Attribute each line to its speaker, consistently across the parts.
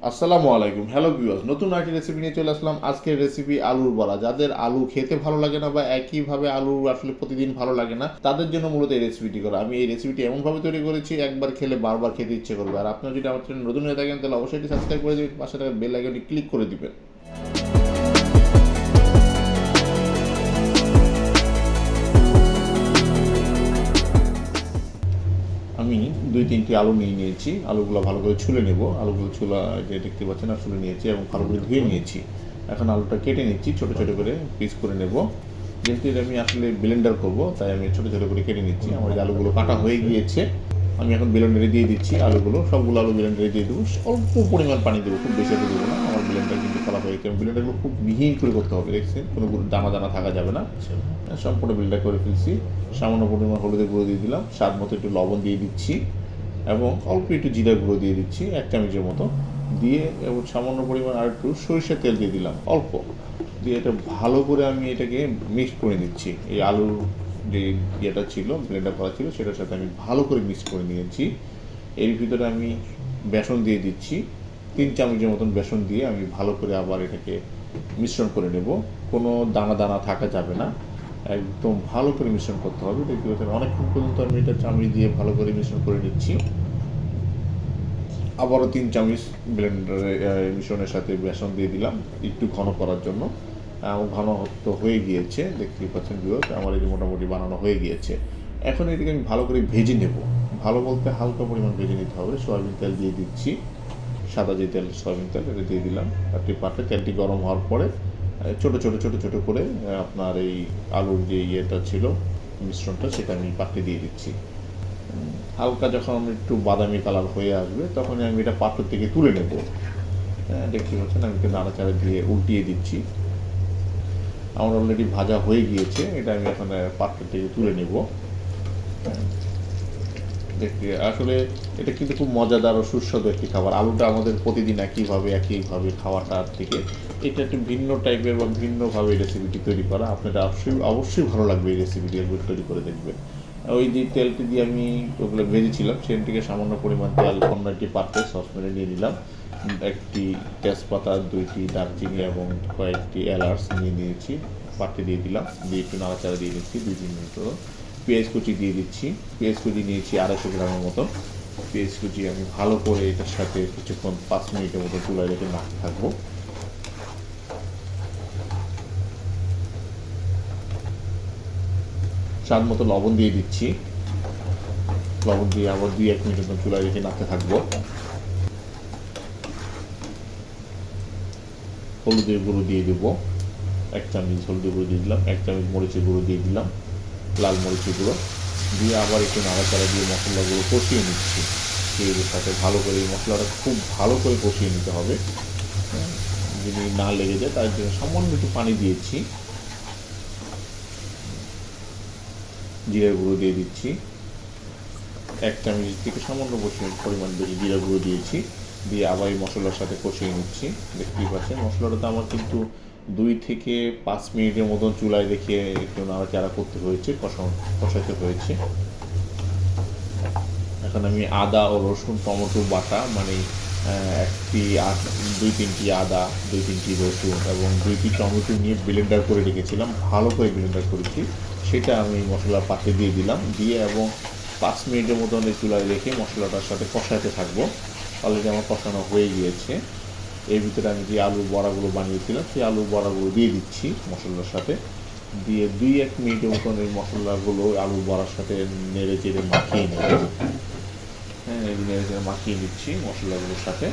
Speaker 1: আসসালামু আলাইকুম, hello viewers, নতুন আরেকটি রেসিপি নিয়ে চলে আসলাম। আজকের রেসিপি আলুর বড়া। যাদের আলু খেতে ভালো লাগে না বা একইভাবে আলু আসলে প্রতিদিন ভালো লাগে না, তাদের জন্য মূলত এই রেসিপিটি করা। আমি এই রেসিপিটি এমনভাবে তৈরি করেছি, একবার খেলে বারবার খেতে ইচ্ছে করবে। আর আপনারা যদি আমার চ্যানেল নতুন হয়ে থাকেন, তাহলে অবশ্যই এটি সাবস্ক্রাইব করে দিবেন, পাশে থাকা বেল আইকনটি ক্লিক করে দিবেন। আমি 2-3টি আলু নিয়ে নিয়েছি। আলুগুলো ভালো করে ছুলে নেব। আলুগুলো ছুলা যে দেখতে পাচ্ছেন ছুলে নিয়েছি এবং ভালো করে ধুয়ে নিয়েছি। এখন আলুটা কেটে নিচ্ছি, ছোটো ছোটো করে পিস করে নেব। যেহেতু এটা আমি আসলে ব্লেন্ডার করব, তাই আমি ছোটো ছোটো করে কেটে নিচ্ছি। আমার যে আলুগুলো কাটা হয়ে গিয়েছে, আমি এখন ব্লেন্ডারে দিয়ে দিচ্ছি আলুগুলো। সবগুলো আলু ব্লেন্ডারে দিয়ে দেবো। অল্প পরিমাণ পানি দেবো, খুব বেশি দেবো না। আমার ব্লেন্ডার কিন্তু করা হয়েছে। ব্লেন্ডারগুলো খুব মিহি করে করতে হবে, দেখছেন, কোনো দানা দানা থাকা যাবে না। সম্পূর্ণ ব্লেন্ডার করে ফেলছি। সামান্য পরিমাণ হলুদের গুঁড়ো দিয়ে দিলাম, স্বাদ মতো একটু লবণ দিয়ে দিচ্ছি এবং অল্প একটু জিরার গুঁড়ো দিয়ে দিচ্ছি 1 চামচের মতো দিয়ে, এবং সামান্য পরিমাণ আর একটু সরিষার তেল দিয়ে দিলাম অল্প দিয়ে। এটা ভালো করে আমি এটাকে মিক্স করে নিচ্ছি। এই আলুর যে ইয়েটা ছিল, ব্লেন্ডার করা ছিল, সেটার সাথে আমি ভালো করে মিক্স করে নিয়েছি। এর ভিতরে আমি বেসন দিয়ে দিচ্ছি 3 চামচের মতন। বেসন দিয়ে আমি ভালো করে আবার এটাকে মিশ্রণ করে নেব। কোনো দানা দানা থাকা যাবে না, একদম ভালো করে মিশ্রণ করতে হবে। দেখতে পাচ্ছেন অনেকক্ষণ পর্যন্ত আমি এটা চামচ দিয়ে ভালো করে মিশ্রণ করে নিচ্ছি। আবারও 3 চামচ ব্লেন্ডারে মিশ্রণের সাথে বেসন দিয়ে দিলাম একটু ঘন করার জন্য। ঘন তো হয়ে গিয়েছে, দেখতেই পাচ্ছেন ভিউয়ার্স, আমার এই মোটামুটি বানানো হয়ে গিয়েছে। এখন এটাকে আমি ভালো করে ভেজে নেব। ভালো বলতে হালকা পরিমাণ ভেজে নিতে হবে। সয়াবিন তেল দিয়ে দিচ্ছি, সাদা যে তেল, সয়াবিন তেল, এটা দিয়ে দিলাম। একটি পাত্রে তেলটি গরম হওয়ার পরে ছোটো ছোটো ছোটো ছোটো করে আপনার এই আলুর যে ইয়েটা ছিল, মিশ্রণটা, সেটা আমি পাত্রে দিয়ে দিচ্ছি। হালকা যখন একটু বাদামি কালার হয়ে আসবে, তখন আমি এটা পাত্র থেকে তুলে নেব। দেখতে পাচ্ছেন আমি একটু নাড়াচাড়া দিয়ে উল্টিয়ে দিচ্ছি। আমার অলরেডি ভাজা হয়ে গিয়েছে, এটা আমি এখন পাত্র থেকে তুলে নেব। দেখতে আসলে এটা কিন্তু খুব মজাদার ও সুস্বাদু একটি খাবার। আলুটা আমাদের প্রতিদিন একইভাবে খাওয়াটার থেকে এটা একটু ভিন্ন টাইপের বা ভিন্নভাবে রেসিপিটি তৈরি করা। আপনারা অবশ্যই ভালো লাগবে এই রেসিপিটি একবার তৈরি করে দেখবেন। ওই যে তেলটি দিয়ে আমি ওগুলো ভেজেছিলাম, সেখান থেকে সামান্য পরিমাণ তেল অন্য একটি পাত্রে সসপ্যানে নিয়ে নিলাম। একটি তেজপাতা, 2টি দারচিনি এবং কয়েকটি এলাচ নিয়ে নিয়েছি, পাত্রে দিয়ে দিলাম। দিয়ে একটু নাড়াচাড়া দিয়ে দিচ্ছি 2-3 মিনিট। পেঁয়াজ কুচি দিয়ে দিচ্ছি। পেঁয়াজ কুচি নিয়েছি 250 গ্রামের মতো। পেঁয়াজ কুচি আমি ভালো করে এটার সাথে কিছুক্ষণ 5 মিনিটের মতো চুলায় রেখে নাড়তে থাকবো। স্বাদ মতো লবণ দিয়ে দিচ্ছি। লবণ দিয়ে আবার 2-1 মিনিটের মতো চুলায় রেখে নাড়তে থাকবো। হলুদের গুঁড়ো দিয়ে দেবো 1 চামচ, হলুদের গুঁড়ো দিয়ে দিলাম। 1 চামচ মরিচের গুঁড়ো দিয়ে দিলাম, লাল মরিচের গুঁড়ো দিয়ে আবার একটু নাড়াচাড়া দিয়ে মশলাগুলো কষিয়ে নিচ্ছি। পেঁয়াজের সাথে ভালো করে এই মশলাটা খুব ভালো করে কষিয়ে নিতে হবে, যদি না লেগে যায়। তার জন্য সামান্য একটু পানি দিয়েছি। জিরের গুঁড়ো দিয়ে দিচ্ছি 1 চামচ থেকে সামান্য পরিমাণ বেশি জিরা গুঁড়ো দিয়েছি। দিয়ে আবার এই মশলার সাথে কষিয়ে নিচ্ছি। দেখতেই পাচ্ছেন মশলাটা তো আমার কিন্তু 2 থেকে 5 মিনিটের মতন চুলায় রেখে একটু নাড়াচাড়া করতে হয়েছে, কষাতে হয়েছে। এখন আমি আদা ও রসুন টমেটো বাটা, মানে একটি 2-3টি আদা, 2-3টি রসুন এবং 2টি টমেটো নিয়ে ব্লেন্ডার করে রেখেছিলাম, ভালো করে ব্লেন্ডার করেছি, সেটা আমি মশলার পাত্রে দিয়ে দিলাম। দিয়ে এবং 5 মিনিটের মতন এই চুলায় রেখে মশলাটার সাথে কষাতে থাকবো। অলরেডি আমার কষানো হয়ে গিয়েছে। এর ভিতরে আমি যে আলুর বড়াগুলো বানিয়েছিলাম, সেই আলুর বড়াগুলো দিয়ে দিচ্ছি মশলার সাথে। দিয়ে 2-1 মিনিটের মতন এই মশলাগুলো আলুর বড়ার সাথে নেড়ে চেড়ে মাখিয়ে নেব। হ্যাঁ, এই নেড়ে চেড়ে মাখিয়ে নিচ্ছি মশলাগুলোর সাথে।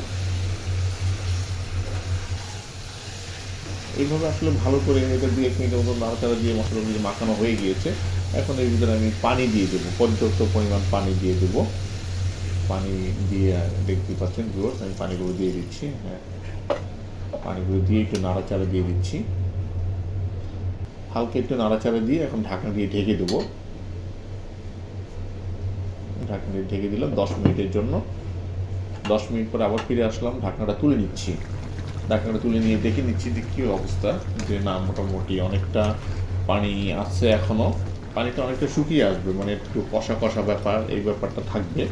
Speaker 1: এইভাবে আসলে ভালো করে এটা 2-1 মিনিটের মতো নাড়াচাড়া দিয়ে মশলাগুলো মাখানো হয়ে গিয়েছে। এখন এর ভিতরে আমি পানি দিয়ে দেবো, পর্যাপ্ত পরিমাণ পানি দিয়ে দেবো। পানি দিয়ে দেখতে পাচ্ছেন ভিউয়ার্স, আমি পানিগুলো দিয়ে দিচ্ছি। হ্যাঁ, পানিগুলো দিয়ে একটু নাড়াচাড়া দিয়ে দিচ্ছি। হালকা একটু নাড়াচাড়া দিয়ে এখন ঢাকনা দিয়ে ঢেকে দেবো। ঢাকনা দিয়ে ঢেকে দিলাম 10 মিনিটের জন্য। 10 মিনিট পরে আবার ফিরে আসলাম, ঢাকনাটা তুলে নিচ্ছি। ঢাকনাটা তুলে নিয়ে দেখে নিচ্ছি যে কী অবস্থা, যে না মোটামুটি অনেকটা পানি আছে এখনও। পানিটা অনেকটা শুকিয়ে আসবে, মানে একটু কষা কষা ব্যাপার, এই ব্যাপারটা থাকবে।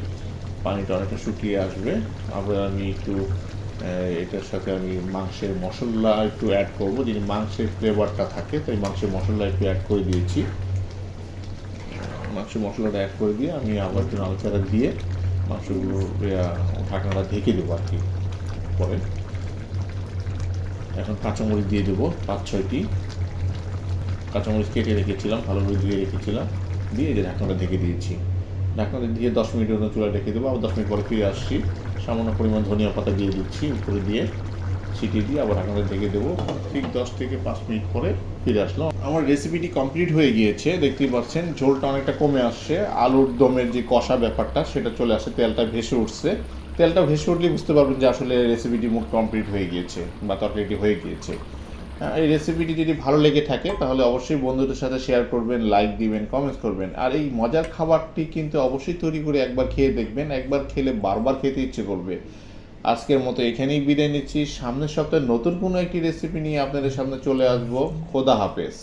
Speaker 1: পানিটা অনেকটা শুকিয়ে আসবে। আবার আমি একটু এটার সাথে আমি মাংসের মশলা একটু অ্যাড করব, যদি মাংসের ফ্লেভারটা থাকে, তাই মাংসের মশলা একটু অ্যাড করে দিয়েছি। মাংসের মশলাটা অ্যাড করে দিয়ে আমি আবার একটু নাড়াচাড়া দিয়ে মাংসগুলো ঢাকনাটা ঢেকে দেবো আর কি। পরে এখন কাঁচামরিচ দিয়ে দেবো 5-6টি কাঁচামরিচ কেটে রেখেছিলাম, ভালো করে ধুয়ে রেখেছিলাম, দিয়ে এই যে ঢাকনাটা ঢেকে দিয়েছি। ঢাকনাটা দিয়ে 10 মিনিটের মতো চুলা রেখে দেবো। আবার 10 মিনিট পরে ফিরে আসছি, সামান্য পরিমাণ ধনিয়া পাতা দিয়ে দিচ্ছি উপরে দিয়ে, সিটি দিয়ে আবার ঢাকনাটা ঢেকে দেবো। ঠিক 10 থেকে 5 মিনিট পরে ফিরে আসলাম। আমার রেসিপিটি কমপ্লিট হয়ে গিয়েছে, দেখতেই পাচ্ছেন ঝোলটা অনেকটা কমে আসছে, আলুর দমের যে কষা ব্যাপারটা সেটা চলে আসছে, তেলটা ভেসে উঠছে। তেলটা ভেসে উঠলে বুঝতে পারবেন যে আসলে রেসিপিটি মোট কমপ্লিট হয়ে গিয়েছে বা তরকারিটি হয়ে গিয়েছে। এই রেসিপিটি যদি ভালো লেগে থাকে তাহলে অবশ্যই বন্ধুদের সাথে শেয়ার করবেন, লাইক দিবেন, কমেন্টস করবেন। আর এই মজার খাবারটি কিন্তু অবশ্যই তৈরি করে একবার খেয়ে দেখবেন, একবার খেলে বারবার খেতে ইচ্ছে করবে। আজকের মতো এখানেই বিদায় নিচ্ছি, সামনের সপ্তাহে নতুন কোনো একটি রেসিপি নিয়ে আপনাদের সামনে চলে আসবো। খোদা হাফেজ।